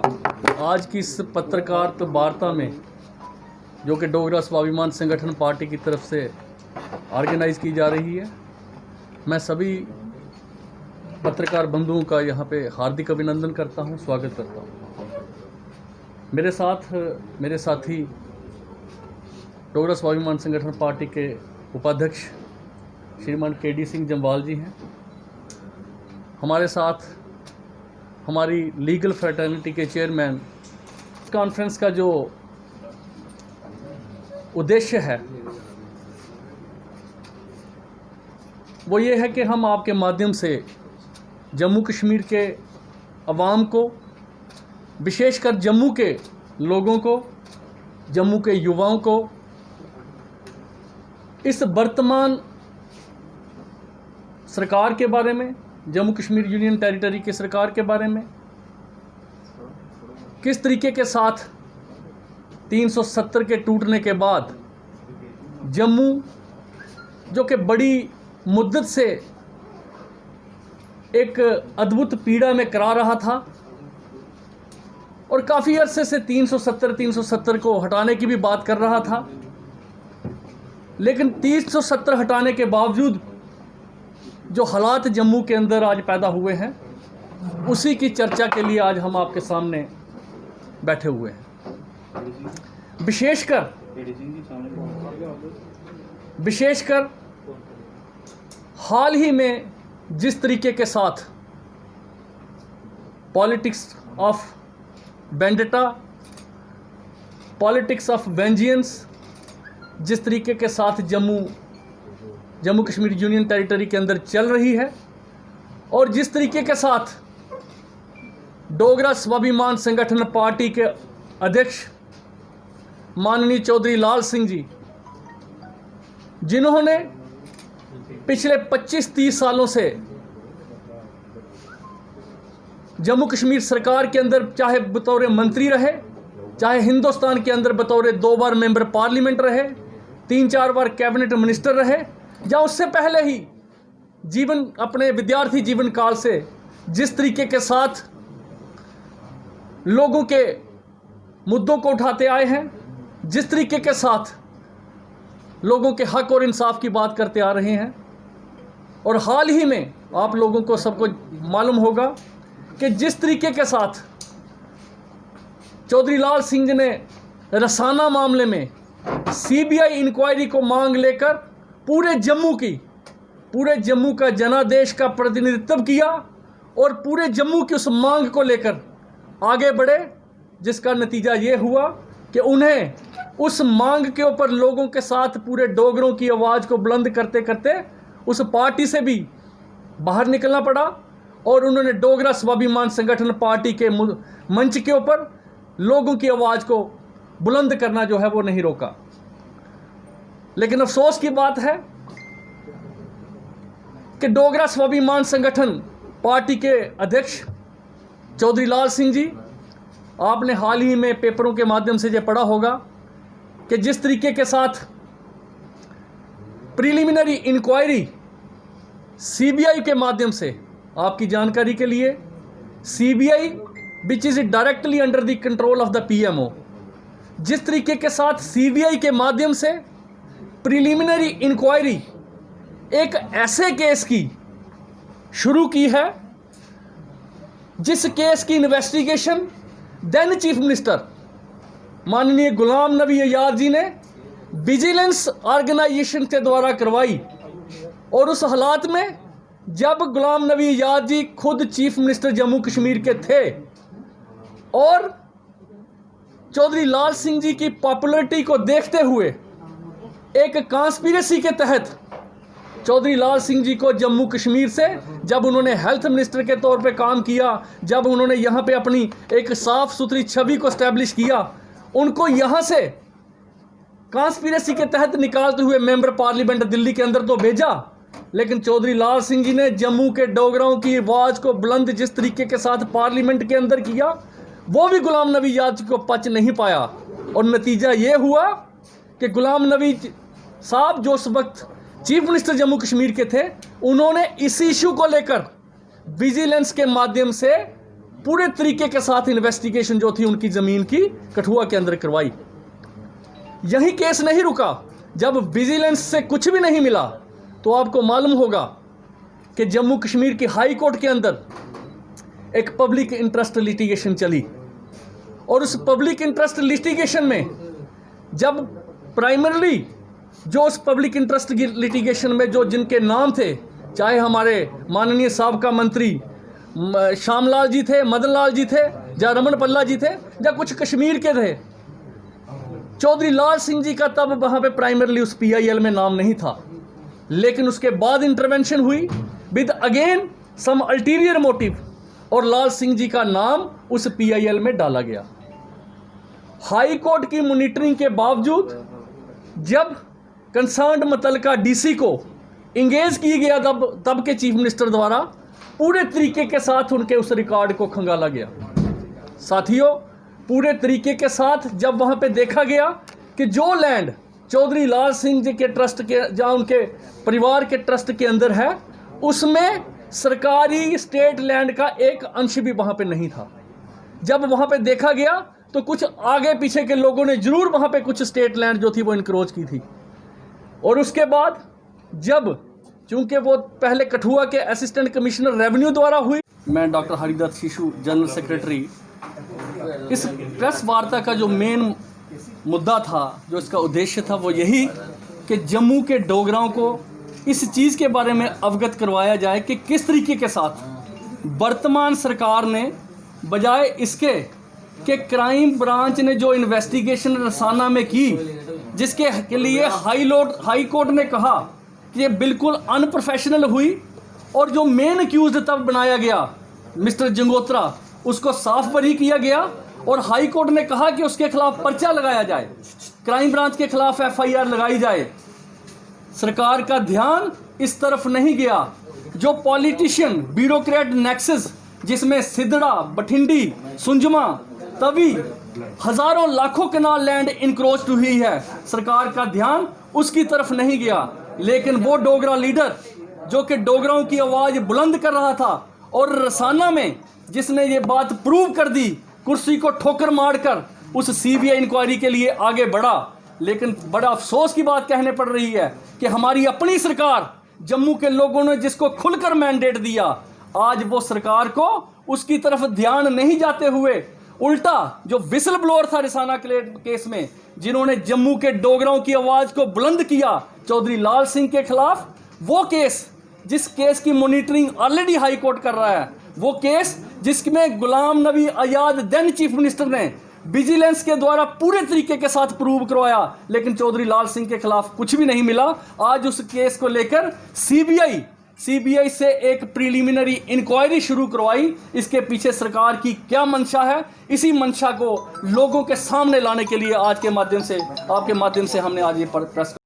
आज की इस पत्रकार वार्ता में जो कि डोगरा स्वाभिमान संगठन पार्टी की तरफ से ऑर्गेनाइज की जा रही है, मैं सभी पत्रकार बंधुओं का यहाँ पे हार्दिक अभिनंदन करता हूँ, स्वागत करता हूँ। मेरे साथ मेरे साथी डोगरा स्वाभिमान संगठन पार्टी के उपाध्यक्ष श्रीमान केडी सिंह जम्वाल जी हैं। हमारे साथ हमारी लीगल फ्रेटर्निटी के चेयरमैन। कॉन्फ्रेंस का जो उद्देश्य है वो ये है कि हम आपके माध्यम से जम्मू कश्मीर के अवाम को, विशेषकर जम्मू के लोगों को, जम्मू के युवाओं को इस वर्तमान सरकार के बारे में, जम्मू कश्मीर यूनियन टेरिटरी की सरकार के बारे में, किस तरीके के साथ 370 के टूटने के बाद जम्मू जो कि बड़ी मुद्दत से एक अद्भुत पीड़ा में करा रहा था और काफ़ी अरसे से 370 को हटाने की भी बात कर रहा था, लेकिन 370 हटाने के बावजूद जो हालात जम्मू के अंदर आज पैदा हुए हैं उसी की चर्चा के लिए आज हम आपके सामने बैठे हुए हैं। विशेषकर हाल ही में जिस तरीके के साथ politics of vendetta, politics of vengeance जिस तरीके के साथ जम्मू कश्मीर यूनियन टेरिटरी के अंदर चल रही है और जिस तरीके के साथ डोगरा स्वाभिमान संगठन पार्टी के अध्यक्ष माननीय चौधरी लाल सिंह जी, जिन्होंने पिछले 25-30 सालों से जम्मू कश्मीर सरकार के अंदर चाहे बतौर मंत्री रहे, चाहे हिंदुस्तान के अंदर बतौर 2 बार मेंबर पार्लियामेंट रहे, 3-4 बार कैबिनेट मिनिस्टर रहे, या उससे पहले ही अपने विद्यार्थी जीवन काल से जिस तरीके के साथ लोगों के मुद्दों को उठाते आए हैं, जिस तरीके के साथ लोगों के हक और इंसाफ की बात करते आ रहे हैं, और हाल ही में आप लोगों को सबको मालूम होगा कि जिस तरीके के साथ चौधरी लाल सिंह जी ने रसाना मामले में सीबीआई इंक्वायरी को मांग लेकर पूरे जम्मू का जनादेश का प्रतिनिधित्व किया और पूरे जम्मू की उस मांग को लेकर आगे बढ़े, जिसका नतीजा ये हुआ कि उन्हें उस मांग के ऊपर लोगों के साथ पूरे डोगरों की आवाज़ को बुलंद करते करते उस पार्टी से भी बाहर निकलना पड़ा और उन्होंने डोगरा स्वाभिमान संगठन पार्टी के मंच के ऊपर लोगों की आवाज़ को बुलंद करना जो है वो नहीं रोका। लेकिन अफसोस की बात है कि डोगरा स्वाभिमान संगठन पार्टी के अध्यक्ष चौधरी लाल सिंह जी, आपने हाल ही में पेपरों के माध्यम से ये पढ़ा होगा कि जिस तरीके के साथ प्रीलिमिनरी इंक्वायरी सीबीआई के माध्यम से, आपकी जानकारी के लिए, CBI which is directly under the control of the PMO, जिस तरीके के साथ सीबीआई के माध्यम से प्रीलिमिनरी इंक्वायरी एक ऐसे केस की शुरू की है जिस केस की इन्वेस्टिगेशन देन चीफ मिनिस्टर माननीय गुलाम नबी आज़ाद जी ने विजिलेंस ऑर्गेनाइजेशन के द्वारा करवाई, और उस हालात में जब गुलाम नबी आज़ाद जी खुद चीफ मिनिस्टर जम्मू कश्मीर के थे और चौधरी लाल सिंह जी की पॉपुलैरिटी को देखते हुए एक कॉन्स्पिरेसी के तहत चौधरी लाल सिंह जी को जम्मू कश्मीर से, जब उन्होंने हेल्थ मिनिस्टर के तौर पे काम किया, जब उन्होंने यहाँ पे अपनी एक साफ़ सुथरी छवि को इस्टेब्लिश किया, उनको यहाँ से कॉन्स्पिरेसी के तहत निकालते हुए मेंबर पार्लियामेंट दिल्ली के अंदर तो भेजा, लेकिन चौधरी लाल सिंह जी ने जम्मू के डोगराओं की आवाज़ को बुलंद जिस तरीके के साथ पार्लियामेंट के अंदर किया, वो भी गुलाम नबी आज़ाद को पच नहीं पाया। और नतीजा ये हुआ कि गुलाम नबी साहब जो उस वक्त चीफ मिनिस्टर जम्मू कश्मीर के थे, उन्होंने इस इशू को लेकर विजिलेंस के माध्यम से पूरे तरीके के साथ इन्वेस्टिगेशन जो थी उनकी ज़मीन की कठुआ के अंदर करवाई। यही केस नहीं रुका, जब विजिलेंस से कुछ भी नहीं मिला तो आपको मालूम होगा कि जम्मू कश्मीर की हाई कोर्ट के अंदर एक पब्लिक इंटरेस्ट लिटिगेशन चली, और उस पब्लिक इंटरेस्ट लिटिगेशन में जब प्राइमरली जो उस पब्लिक इंटरेस्ट लिटिगेशन में जो जिनके नाम थे, चाहे हमारे माननीय साबका मंत्री श्यामलाल जी थे, मदन लाल जी थे, या रमन पल्ला जी थे, या कुछ कश्मीर के थे, चौधरी लाल सिंह जी का तब वहाँ पे प्राइमरली उस PIL में नाम नहीं था, लेकिन उसके बाद इंटरवेंशन हुई with again some ulterior motive, और लाल सिंह जी का नाम उस PIL में डाला गया। हाई कोर्ट की मॉनिटरिंग के बावजूद जब कंसर्न्ड मुतलका DC को इंगेज किया गया, तब के चीफ मिनिस्टर द्वारा पूरे तरीके के साथ उनके उस रिकॉर्ड को खंगाला गया। साथियों, पूरे तरीके के साथ जब वहाँ पे देखा गया कि जो लैंड चौधरी लाल सिंह जी के ट्रस्ट के, जहाँ उनके परिवार के ट्रस्ट के अंदर है, उसमें सरकारी स्टेट लैंड का एक अंश भी वहाँ पे नहीं था। जब वहाँ पे देखा गया तो कुछ आगे पीछे के लोगों ने जरूर वहाँ पे कुछ स्टेट लैंड जो थी वो इनक्रोच की थी। और उसके बाद जब चूंकि वो पहले कठुआ के असिस्टेंट कमिश्नर रेवेन्यू द्वारा हुई, मैं डॉक्टर हरिदत्त शिशु जनरल सेक्रेटरी, इस प्रेस वार्ता का जो मेन मुद्दा था, जो इसका उद्देश्य था, वो यही कि जम्मू के डोगराओं को इस चीज़ के बारे में अवगत करवाया जाए कि किस तरीके के साथ वर्तमान सरकार ने बजाय इसके कि क्राइम ब्रांच ने जो इन्वेस्टिगेशन रसाना में की, जिसके के लिए हाई कोर्ट ने कहा कि ये बिल्कुल अनप्रोफेशनल हुई, और जो मेन अक्यूज्ड तब बनाया गया मिस्टर जंगोत्रा, उसको साफ बरी किया गया, और हाई कोर्ट ने कहा कि उसके खिलाफ पर्चा लगाया जाए, क्राइम ब्रांच के खिलाफ FIR लगाई जाए। सरकार का ध्यान इस तरफ नहीं गया। जो पॉलिटिशियन ब्यूरोक्रेट नेक्सस, जिसमें सिद्धड़ा, बठिंडी, सुंजमा, तभी हजारों लाखों कनाल लैंड इंक्रोच हुई है, सरकार का ध्यान उसकी तरफ नहीं गया। लेकिन वो डोगरा लीडर जो कि डोगराओं की आवाज़ बुलंद कर रहा था, और रसाना में जिसने ये बात प्रूव कर दी, कुर्सी को ठोकर मारकर उस CBI इंक्वायरी के लिए आगे बढ़ा। लेकिन बड़ा अफसोस की बात कहने पड़ रही है कि हमारी अपनी सरकार, जम्मू के लोगों ने जिसको खुलकर मैंडेट दिया, आज वो सरकार को उसकी तरफ ध्यान नहीं जाते हुए उल्टा जो विसल ब्लोअर था रसाना केस में, जिन्होंने जम्मू के डोगराओं की आवाज़ को बुलंद किया चौधरी लाल सिंह के खिलाफ, वो केस, जिस केस की मॉनिटरिंग ऑलरेडी हाई कोर्ट कर रहा है, वो केस जिसमें Ghulam Nabi Azad then chief minister ने विजिलेंस के द्वारा पूरे तरीके के साथ प्रूव करवाया, लेकिन चौधरी लाल सिंह के खिलाफ कुछ भी नहीं मिला। आज उस केस को लेकर CBI से एक प्रिलिमिनरी इंक्वायरी शुरू करवाई। इसके पीछे सरकार की क्या मंशा है, इसी मंशा को लोगों के सामने लाने के लिए आज के माध्यम से, आपके माध्यम से हमने आज ये प्रेस